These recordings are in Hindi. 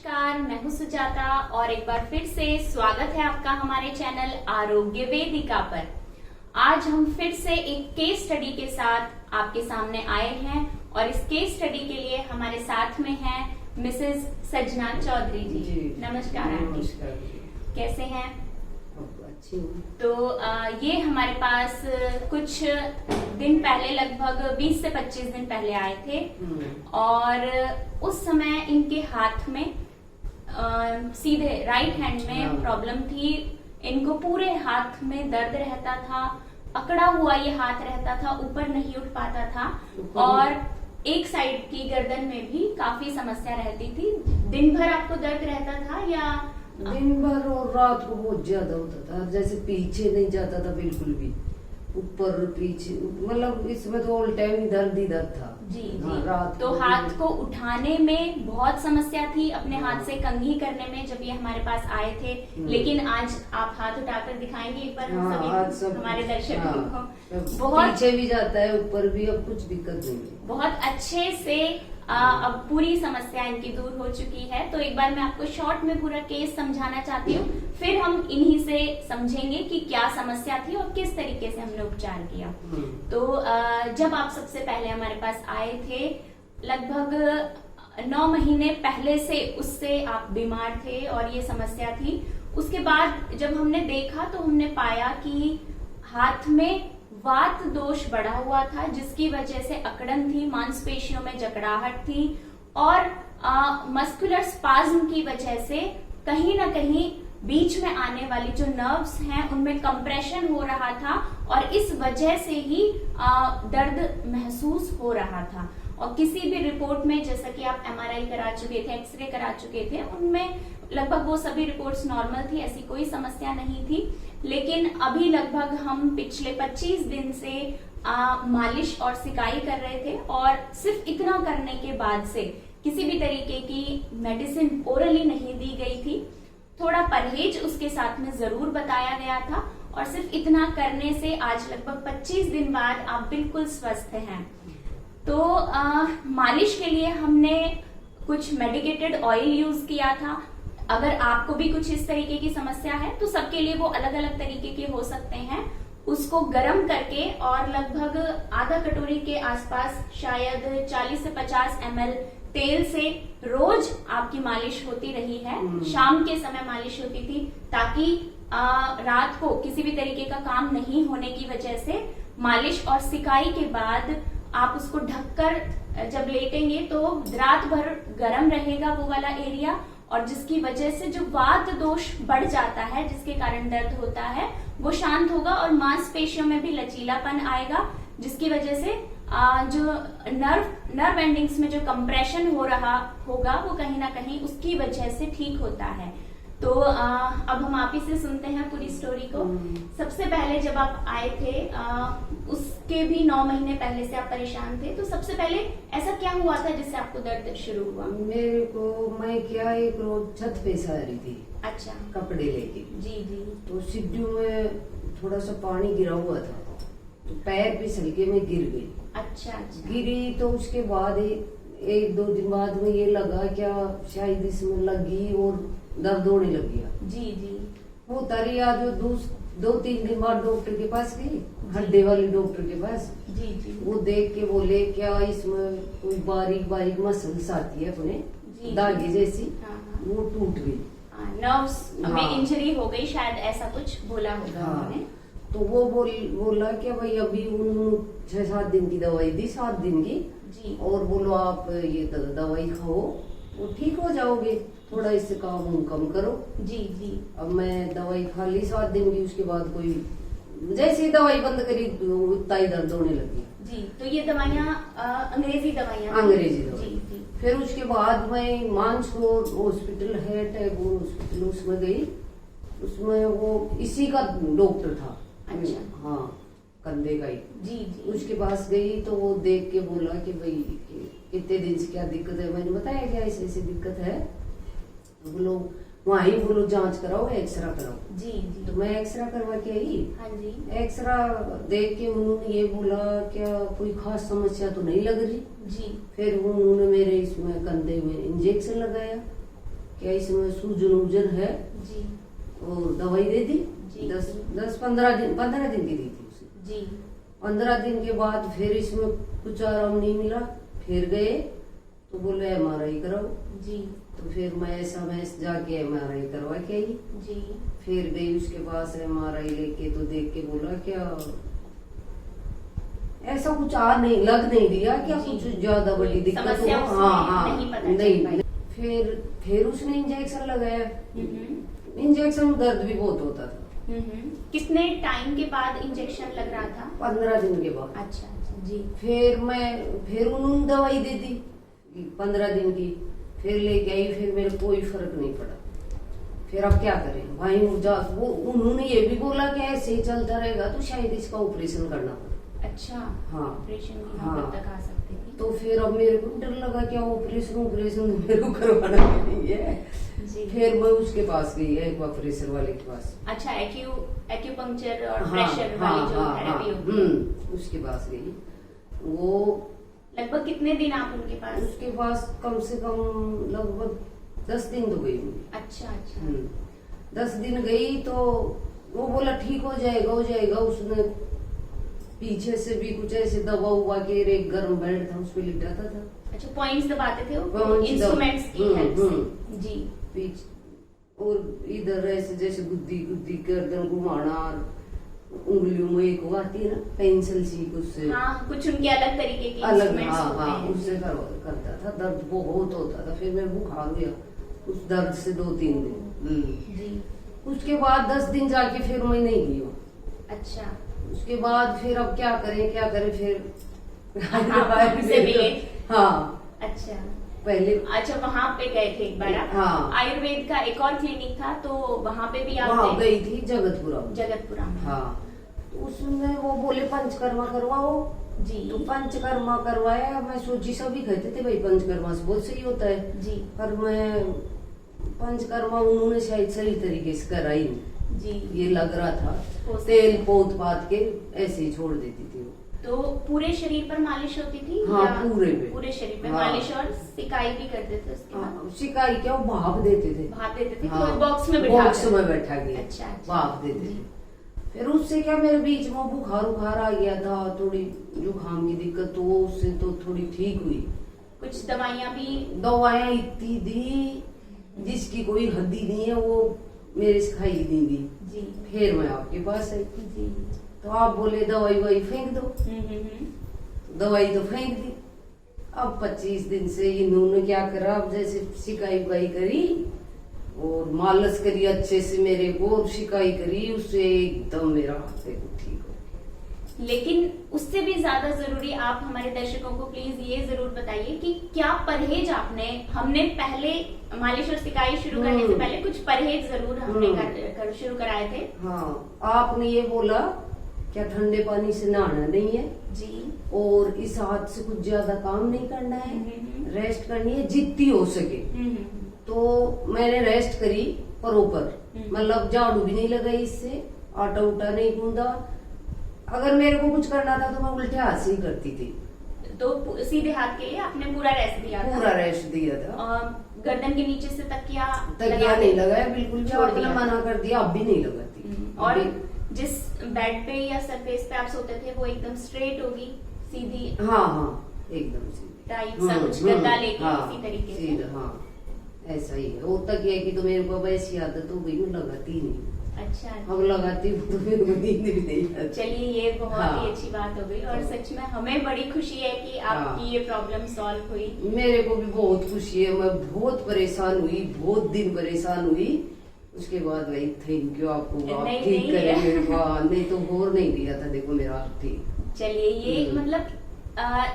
नमस्कार, मैं हूँ सुजाता और एक बार फिर से स्वागत है आपका हमारे चैनल आरोग्य वेदिका पर। आज हम फिर से एक केस स्टडी के साथ आपके सामने आए हैं और इस केस स्टडी के लिए हमारे साथ में हैं मिसेस सजना चौधरी जी। नमस्कार आंटी, कैसे हैं? अच्छी हूँ। तो ये हमारे पास कुछ दिन पहले लगभग 20 से 25 दिन पहले आए थे और उस समय इनके हाथ में सीधे राइट हैंड में प्रॉब्लम थी। इनको पूरे हाथ में दर्द रहता था, अकड़ा हुआ ये हाथ रहता था, ऊपर नहीं उठ पाता था और एक साइड की गर्दन में भी काफी समस्या रहती थी। दिन भर आपको दर्द रहता था या दिन भर और रात को बहुत ज्यादा होता था, जैसे पीछे नहीं जाता था बिल्कुल भी, ऊपर पीछे, मतलब इसमें तो ऑल टाइम ही दर्द था। जी हाँ, जी। रात तो हाथ को उठाने में बहुत समस्या थी, अपने हाथ से कंघी करने में जब ये हमारे पास आए थे। लेकिन आज आप हाथ उठाकर दिखाएंगे एक बार हम सभी हमारे दर्शकों को। बहुत पीछे भी जाता है, ऊपर भी, अब कुछ दिक्कत नहीं है। बहुत अच्छे से अब पूरी समस्या इनकी दूर हो चुकी है। तो एक बार मैं आपको शॉर्ट में पूरा केस समझाना चाहती हूँ, फिर हम इन्हीं से समझेंगे कि क्या समस्या थी और किस तरीके से हमने उपचार किया। तो जब आप सबसे पहले हमारे पास आए थे, लगभग 9 महीने पहले से उससे आप बीमार थे और ये समस्या थी। उसके बाद जब हमने देखा तो हमने पाया कि हाथ में वात दोष बढ़ा हुआ था, जिसकी वजह से अकड़न थी, मांसपेशियों में जकड़ाहट थी और मस्कुलर स्पाज्म की वजह से कहीं ना कहीं बीच में आने वाली जो नर्व्स हैं उनमें कंप्रेशन हो रहा था और इस वजह से ही दर्द महसूस हो रहा था। और किसी भी रिपोर्ट में, जैसा कि आप MRI करा चुके थे, एक्सरे करा चुके थे, उनमें लगभग वो सभी रिपोर्ट्स नॉर्मल थी, ऐसी कोई समस्या नहीं थी। लेकिन अभी लगभग हम पिछले 25 दिन से मालिश और सिकाई कर रहे थे और सिर्फ इतना करने के बाद से किसी भी तरीके की मेडिसिन ओरली नहीं दी गई थी। थोड़ा परहेज उसके साथ में जरूर बताया गया था और सिर्फ इतना करने से आज लगभग 25 दिन बाद आप बिल्कुल स्वस्थ हैं। तो मालिश के लिए हमने कुछ मेडिकेटेड ऑयल यूज किया था। अगर आपको भी कुछ इस तरीके की समस्या है तो सबके लिए वो अलग अलग तरीके के हो सकते हैं। उसको गर्म करके और लगभग आधा कटोरी के आसपास, शायद 40 से 50 ml तेल से रोज आपकी मालिश होती रही है। शाम के समय मालिश होती थी ताकि रात को किसी भी तरीके का काम नहीं होने की वजह से मालिश और सिकाई के बाद आप उसको ढककर जब लेटेंगे तो रात भर गर्म रहेगा वो वाला एरिया, और जिसकी वजह से जो वात दोष बढ़ जाता है, जिसके कारण दर्द होता है, वो शांत होगा और मांसपेशियों में भी लचीलापन आएगा, जिसकी वजह से जो नर्व एंडिंग्स में जो कंप्रेशन हो रहा होगा वो कहीं ना कहीं उसकी वजह से ठीक होता है। तो अब हम आप ही से सुनते हैं पूरी स्टोरी को। सबसे पहले जब आप आए थे, उसके भी 9 महीने पहले से आप परेशान थे, तो सबसे पहले ऐसा क्या हुआ था जिससे आपको दर्द शुरू हुआ? मेरे को, मैं क्या, एक रोज छत पे से आ रही थी, अच्छा, कपड़े लेके। जी जी। तो सिड्डू में थोड़ा सा पानी गिरा हुआ था, तो पैर फिसल के मैं गिर गई। अच्छा अच्छा। गिरी तो उसके बाद 1-2 दिन बाद में ये लगा क्या शायद इसमें लगी और दर्द होने लग गया। जी जी। वो तरी आज 2-3 दिन बाद डॉक्टर के पास गई, हड्डी वाले डॉक्टर के पास। जी जी। वो देख के बोले क्या इसमें कोई बारीक बारीक मसल्स आती है अपने धागे जैसी, वो टूट गई, नर्व्स में इंजरी हो गई, शायद ऐसा कुछ बोला होगा उन्होंने। तो वो बोला कि भाई अभी उन्होंने 6-7 दिन की दवाई दी, 7 दिन की जी, और बोलो आप ये दवाई खाओ, वो ठीक हो जाओगे, थोड़ा इससे काम कम करो। जी जी। अब मैं दवाई खा ली 7 दिन की, उसके बाद कोई जैसी दवाई बंद करी उतना ही दर्द होने लगी। जी। तो ये दवाइयाँ अंग्रेजी दवाइयाँ? अंग्रेजी दवाई। जी जी। फिर उसके बाद मैं मानसरोवर हॉस्पिटल है, टैगोर हॉस्पिटल, उसमें गई। उसमें वो इसी का डॉक्टर था। अच्छा। हाँ, कंधे का ही। जी जी। उसके पास गई तो वो देख के बोला कि भाई कितने दिन से क्या दिक्कत है। मैंने बताया क्या ऐसी ऐसी दिक्कत है, तो बोलो वहीं बोलो जांच कराओ, एक्सरा कराओ। जी जी। तो मैं एक्सरा करवा के आई। हाँ जी। एक्सरा देख के उन्होंने ये बोला क्या कोई खास समस्या तो नहीं लग रही। जी। फिर उन्होंने मेरे इसमें कंधे में इंजेक्शन लगाया, क्या इसमें सूजन वूजन है, जी और दवाई दे दी। जी। 15 दिन की दी थी उसे। जी 15 दिन के बाद फिर इसमें कुछ आराम नहीं मिला, फिर गए तो बोले MRI कराओ। जी तो फिर मैं SMS जाके MRI करवा के आई। जी फिर गई उसके पास MRI लेके, तो देख के बोला क्या ऐसा कुछ नहीं लग नहीं दिया क्या जी। कुछ ज्यादा बड़ी दिक्कत हो। समस्या उसमें हाँ नहीं पता चल नहीं। पाई। फिर उसने इंजेक्शन लगाया। हम्म, इंजेक्शन में दर्द भी बहुत होता था। कितने टाइम के बाद इंजेक्शन लग रहा था? 15 दिन के बाद। अच्छा अच्छा जी। फिर उन्होंने दवाई दे दी 15 दिन की, फिर लेके आई, फिर मेरे कोई फर्क नहीं पड़ा। फिर अब क्या करें भाई, वो उन्होंने ये भी बोला कि ऐसे ही चलता रहेगा तो शायद इसका ऑपरेशन करना पड़े। अच्छा हाँ। ऑपरेशन की हाँ। नौबत तक आ सकती थी। तो फिर अब मेरे को डर लगा क्या ऑपरेशन तो मेरे को करवाना नहीं है। जी। फिर मैं उसके पास गई, एक ऑपरेशन वाले के पास। अच्छा एक्यूपंक्चर और हाँ, प्रेशर हाँ, वाली जो हाँ, थेरेपी हाँ, होती है, उसके पास गई। वो लगभग कितने दिन आप उनके पास? उसके पास कम से कम लगभग 10 दिन तो गई मैं। अच्छा अच्छा 10 दिन गई तो वो बोला ठीक हो जाएगा। उसने पीछे से भी कुछ ऐसे दबा हुआ के एक गर्म बेड था, उस पे लिटाता था। अच्छा पॉइंट्स दबाते थे वो Points इंस्ट्रूमेंट्स की हेल्प से? जी पीछ और इधर ऐसे जैसे गुद्दी गर्दन घुमाना, और उंगलियों में एक वो आती है ना पेंसिल सी, उससे हाँ कुछ उनके अलग तरीके के अलग। इंस्ट्रूमेंट्स हाँ होते हाँ हैं। उससे करता था। दर्द बहुत होता था। फिर मेरे बुखार गया उस दर्द से 2-3 दिन। जी उसके बाद 10 दिन जाके फिर मैं नहीं गई वहाँ। अच्छा उसके बाद फिर अब क्या करें फिर से मिले? हाँ अच्छा पहले। अच्छा वहाँ पे गए थे एक बार आप? हाँ। आयुर्वेद का एक और क्लिनिक था तो वहाँ पे भी आप वहाँ गए? गई थी जगतपुरा में। जगतपुरा में। हाँ तो उसमें वो बोले पंचकर्मा करवाओ। जी तो पंचकर्मा करवाया। मैं सोची सभी कहते थे भाई पंचकर्मा से बहुत सही होता है, जी पर मैं पंचकर्मा उन्होंने शायद सही तरीके से कराई नहीं। जी ये लग रहा था हो सकता तेल है। पोत पात के ऐसे ही छोड़ देती थी वो। तो पूरे शरीर पर मालिश होती थी? हाँ, या पूरे पे। पूरे शरीर पे हाँ। मालिश और सिकाई भी करते थे उसके बाद? हाँ, शिकाई क्या वो भाप देते थे। भाप देते थे? हाँ, कोई बॉक्स में बिठा बॉक्स कर? में बैठा गया। अच्छा, अच्छा। भाप देते जी। थे। फिर उससे क्या मेरे बीच में बुखार आ गया था, थोड़ी जुकाम की दिक्कत, तो वो उससे तो थोड़ी ठीक हुई। कुछ दवाइयाँ भी? दवाएं इतनी दी जिसकी कोई हद्दी नहीं है, वो मेरे से खाई नहीं दी। जी फिर मैं आपके पास आई जी तो आप बोले दवाई फेंक दो। दवाई तो फेंक दी। अब 25 दिन से इन्होंने क्या करा, अब जैसे सिकाई उकाई करी और मालिश करी अच्छे से मेरे को, और सिकाई करी, उससे एकदम मेरा हाथ ठीक हो। लेकिन उससे भी ज्यादा जरूरी आप हमारे दर्शकों को प्लीज ये जरूर बताइए कि क्या परहेज हमने पहले मालिश और सिकाई शुरू करने से पहले कुछ परहेज जरूर हमने कर शुरू कराए थे। हाँ आपने ये बोला क्या ठंडे पानी से नहाना नहीं है जी, और इस हाथ से कुछ ज्यादा काम नहीं करना है, रेस्ट करनी है जितनी हो सके। तो मैंने रेस्ट करी प्रॉपर, मतलब झाड़ू भी नहीं लगाई, इससे आटा उटा नहीं गूंदा। अगर मेरे को कुछ करना था तो मैं उल्टे हाथ से ही करती थी। तो सीधे हाथ के लिए आपने पूरा रेस्ट दिया था? पूरा रेस्ट दिया था। गर्दन के नीचे से तकिया नहीं लगाया बिल्कुल भी, छोड़ आपने दिया। मना कर दिया, अब भी नहीं लगाती। और अभी- जिस बेड पे या सरफेस पे आप सोते थे वो एकदम स्ट्रेट होगी, सीधी? हाँ हाँ एकदम सीधी टाइट सा कुछ गद्दा लेके हाँ, इसी तरीके से? सीधा, हाँ ऐसा ही है। वो तकिया की तो मेरे को ऐसी आदत हो गई, मैं लगाती नहीं। अच्छा अब लगाती हूँ तो मेरे को नींद भी नहीं आती। चलिए ये बहुत हाँ। ही अच्छी बात हो गई और सच में हमें बड़ी खुशी है कि आपकी हाँ। ये प्रॉब्लम सॉल्व हुई। मेरे को भी बहुत खुशी है। मैं बहुत परेशान हुई, बहुत दिन परेशान हुई। उसके बाद भाई थैंक यू आपको, आप नहीं, ठीक नहीं। करे मेरे को। नहीं तो और नहीं दिया था, देखो मेरा हाथ ठीक। चलिए ये मतलब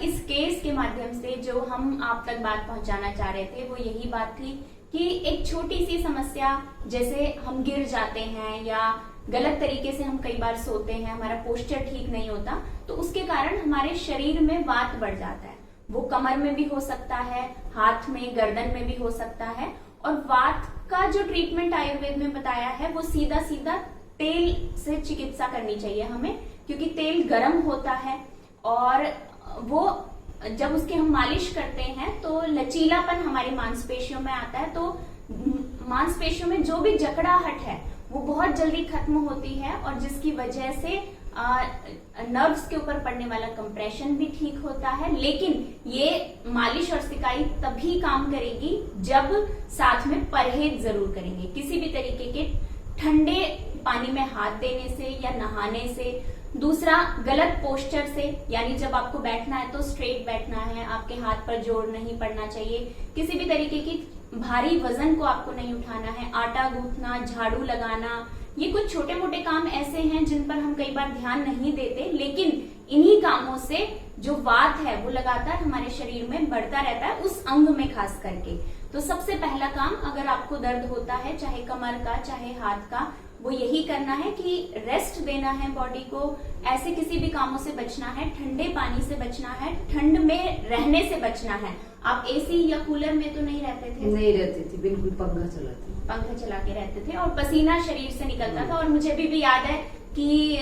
इस केस के माध्यम से जो हम आप तक बात पहुंचाना चाह रहे थे वो यही बात थी कि एक छोटी सी समस्या, जैसे हम गिर जाते हैं या गलत तरीके से हम कई बार सोते हैं, हमारा पोस्चर ठीक नहीं होता, तो उसके कारण हमारे शरीर में वात बढ़ जाता है। वो कमर में भी हो सकता है, हाथ में, गर्दन में भी हो सकता है। और वात का जो ट्रीटमेंट आयुर्वेद में बताया है वो सीधा सीधा तेल से चिकित्सा करनी चाहिए हमें, क्योंकि तेल गर्म होता है और वो जब उसके हम मालिश करते हैं तो लचीलापन हमारी मांसपेशियों में आता है, तो मांसपेशियों में जो भी जकड़ाहट है वो बहुत जल्दी खत्म होती है, और जिसकी वजह से नर्व्स के ऊपर पड़ने वाला कंप्रेशन भी ठीक होता है। लेकिन ये मालिश और सिकाई तभी काम करेगी जब साथ में परहेज जरूर करेंगे। किसी भी तरीके के ठंडे पानी में हाथ देने से या नहाने से, दूसरा गलत पोस्चर से, यानी जब आपको बैठना है तो स्ट्रेट बैठना है, आपके हाथ पर जोर नहीं पड़ना चाहिए, किसी भी तरीके की भारी वजन को आपको नहीं उठाना है, आटा गूंथना, झाड़ू लगाना, ये कुछ छोटे मोटे काम ऐसे हैं जिन पर हम कई बार ध्यान नहीं देते, लेकिन इन्हीं कामों से जो वात है वो लगातार हमारे शरीर में बढ़ता रहता है, उस अंग में खास करके। तो सबसे पहला काम, अगर आपको दर्द होता है चाहे कमर का चाहे हाथ का, वो यही करना है कि रेस्ट देना है बॉडी को, ऐसे किसी भी कामों से बचना है, ठंडे पानी से बचना है, ठंड में रहने से बचना है। आप एसी या कूलर में तो नहीं रहते थे? नहीं रहती थी, बिल्कुल पंखा चला के रहते थे, और पसीना शरीर से निकलता था। और मुझे भी याद है कि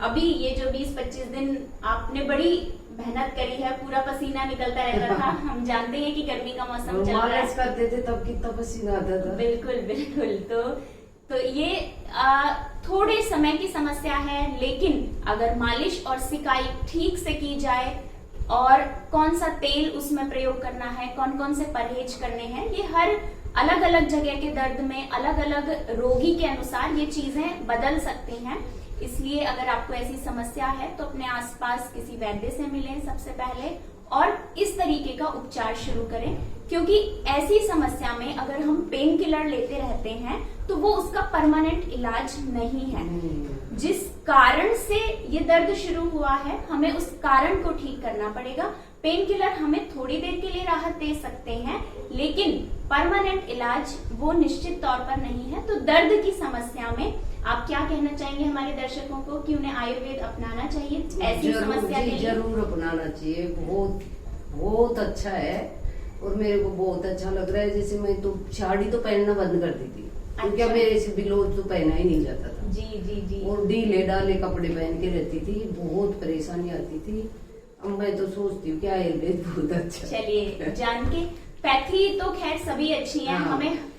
अभी ये जो 20-25 दिन आपने बड़ी मेहनत करी है, पूरा पसीना निकलता रहता था। हम जानते हैं कि गर्मी का मौसम चल रहा है, करते थे तब कितना पसीना आता था। बिल्कुल बिल्कुल। तो ये थोड़े समय की समस्या है, लेकिन अगर मालिश और सिकाई ठीक से की जाए और कौन सा तेल उसमें प्रयोग करना है, कौन कौन से परहेज करने हैं, ये हर अलग अलग जगह के दर्द में अलग अलग रोगी के अनुसार ये चीजें बदल सकती हैं। इसलिए अगर आपको ऐसी समस्या है तो अपने आसपास किसी वैद्य से मिलें सबसे पहले, और इस तरीके का उपचार शुरू करें। क्योंकि ऐसी समस्या में अगर हम पेन किलर लेते रहते हैं तो वो उसका परमानेंट इलाज नहीं है। जिस कारण से ये दर्द शुरू हुआ है, हमें उस कारण को ठीक करना पड़ेगा। पेन किलर हमें थोड़ी देर के लिए राहत दे सकते हैं, लेकिन परमानेंट इलाज वो निश्चित तौर पर नहीं है। तो दर्द की समस्या में आप क्या कहना चाहेंगे हमारे दर्शकों को कि उन्हें आयुर्वेद अपनाना चाहिए ऐसी समस्या के लिए? जरूर अपनाना चाहिए, बहुत बहुत अच्छा है। और मेरे को बहुत अच्छा लग रहा है। जैसे मैं तो साड़ी तो पहनना बंद कर दी थी, क्योंकि अच्छा। मेरे से ब्लाउज तो पहना ही नहीं जाता था। जी जी जी। और ढीले डाले कपड़े पहन के रहती थी, बहुत परेशानी आती थी। अब मैं तो सोचती हूँ कि आयुर्वेद बहुत अच्छा। चलिए, जान के पैथी तो खैर सभी अच्छी हैं, हाँ। हमें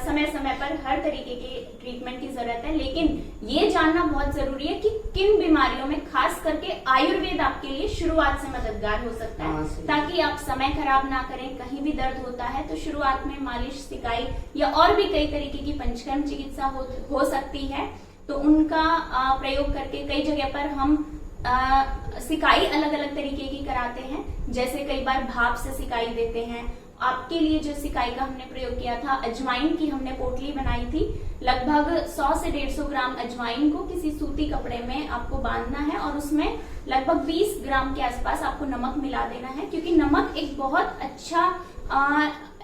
समय समय पर हर तरीके के ट्रीटमेंट की जरूरत है, लेकिन ये जानना बहुत जरूरी है कि किन बीमारियों में खास करके आयुर्वेद आपके लिए शुरुआत से मददगार हो सकता है। हाँ, ताकि आप समय खराब ना करें। कहीं भी दर्द होता है तो शुरुआत में मालिश, सिकाई या और भी कई तरीके की पंचकर्म चिकित्सा हो सकती है, तो उनका प्रयोग करके कई जगह पर हम सिकाई अलग अलग तरीके की कराते हैं। जैसे कई बार भाप से सिकाई देते हैं। आपके लिए जो सिकाई का हमने प्रयोग किया था, अजवाइन की हमने पोटली बनाई थी। लगभग 100 से 150 ग्राम अजवाइन को किसी सूती कपड़े में आपको बांधना है, और उसमें लगभग 20 ग्राम के आसपास आपको नमक मिला देना है। क्योंकि नमक एक बहुत अच्छा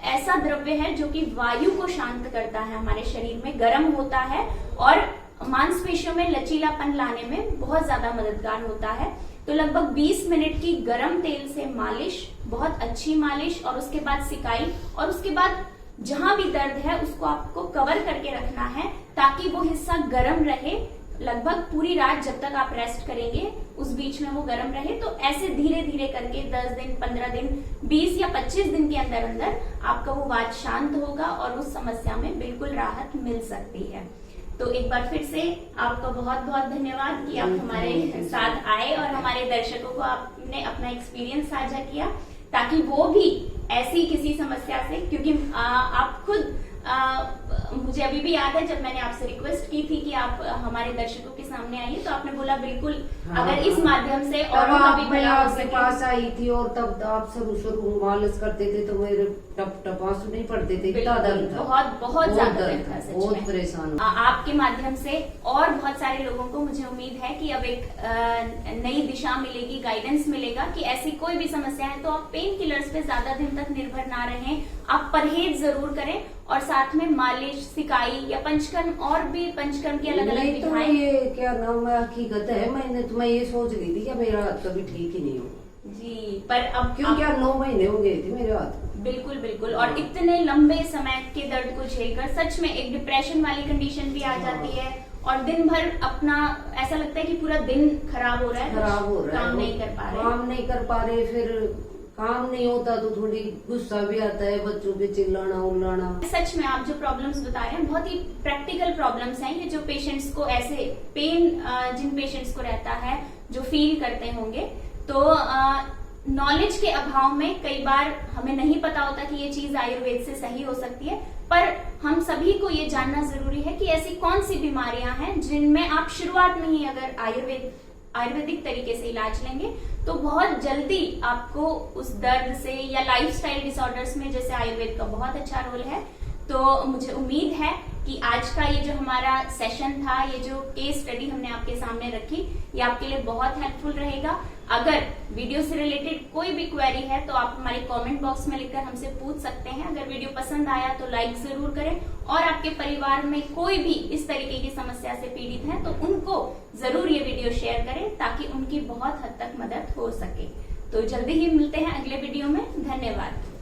ऐसा द्रव्य है जो कि वायु को शांत करता है, हमारे शरीर में गर्म होता है और मांसपेशियों में लचीलापन लाने में बहुत ज्यादा मददगार होता है। तो लगभग 20 मिनट की गर्म तेल से मालिश, बहुत अच्छी मालिश, और उसके बाद सिकाई, और उसके बाद जहां भी दर्द है उसको आपको कवर करके रखना है ताकि वो हिस्सा गर्म रहे। लगभग पूरी रात जब तक आप रेस्ट करेंगे उस बीच में वो गर्म रहे। तो ऐसे धीरे धीरे करके 10 दिन, 15 दिन, 20 या 25 दिन के अंदर अंदर आपका वो वात शांत होगा और उस समस्या में बिल्कुल राहत मिल सकती है। तो एक बार फिर से आपका बहुत बहुत धन्यवाद कि आप हमारे साथ आए और हमारे दर्शकों को आपने अपना एक्सपीरियंस साझा किया, ताकि वो भी ऐसी किसी समस्या से, क्योंकि आप खुद मुझे अभी भी याद है जब मैंने आपसे रिक्वेस्ट की थी कि आप हमारे दर्शकों के सामने आइए, तो आपने बोला बिल्कुल। हाँ, अगर इस माध्यम से और भी भला हो सके। पास आई थी और तब आप शुरू मालिश करते थे तो मेरे टप टप आंसू नहीं पड़ते थे, इतना दर्द था, बहुत बहुत ज्यादा दर्द था, सच बहुत में परेशान। आपके माध्यम से और बहुत सारे लोगों को मुझे उम्मीद है कि अब एक नई दिशा मिलेगी, गाइडेंस मिलेगा कि ऐसी कोई भी समस्या है तो आप पेन किलर्स पे ज्यादा दिन तक निर्भर ना रहें, आप परहेज जरूर करें, और साथ में मालिश, सिकाई या पंचकर्म, और भी पंचकर्म की अलग अलग विधाएं। तो ये क्या नाम है, हकीकत है। मैं ये सोच रही थी कि मेरा हाथ कभी ठीक ही नहीं हो जी, पर अब क्यों, क्या 9 महीने हो गए थे मेरे हाथ। बिल्कुल बिल्कुल। और इतने लंबे समय के दर्द को झेलकर सच में एक डिप्रेशन वाली कंडीशन भी आ जाती है, और दिन भर अपना ऐसा लगता है कि पूरा दिन खराब हो रहा है, काम नहीं कर पा रहे, फिर काम नहीं होता तो थोड़ी गुस्सा भी आता है, बच्चों पे चिल्लाना उल्लाना। सच में आप जो प्रॉब्लम्स बता रहे हैं बहुत ही प्रैक्टिकल प्रॉब्लम्स हैं ये, जो पेशेंट्स को ऐसे पेन जिन पेशेंट्स को रहता है जो फील करते होंगे। तो नॉलेज के अभाव में कई बार हमें नहीं पता होता कि ये चीज आयुर्वेद से सही हो सकती है, पर हम सभी को ये जानना जरूरी है कि ऐसी कौन सी बीमारियां हैं जिनमें आप शुरुआत में ही अगर आयुर्वेदिक तरीके से इलाज लेंगे तो बहुत जल्दी आपको उस दर्द से, या लाइफस्टाइल डिसऑर्डर्स में जैसे आयुर्वेद का बहुत अच्छा रोल है। तो मुझे उम्मीद है कि आज का ये जो हमारा सेशन था, ये जो केस स्टडी हमने आपके सामने रखी, ये आपके लिए बहुत हेल्पफुल रहेगा। अगर वीडियो से रिलेटेड कोई भी क्वेरी है तो आप हमारे कमेंट बॉक्स में लिखकर हमसे पूछ सकते हैं। अगर वीडियो पसंद आया तो लाइक जरूर करें, और आपके परिवार में कोई भी इस तरीके की समस्या से पीड़ित है तो उनको जरूर ये वीडियो शेयर करें ताकि उनकी बहुत हद तक मदद हो सके। तो जल्दी ही मिलते हैं अगले वीडियो में। धन्यवाद।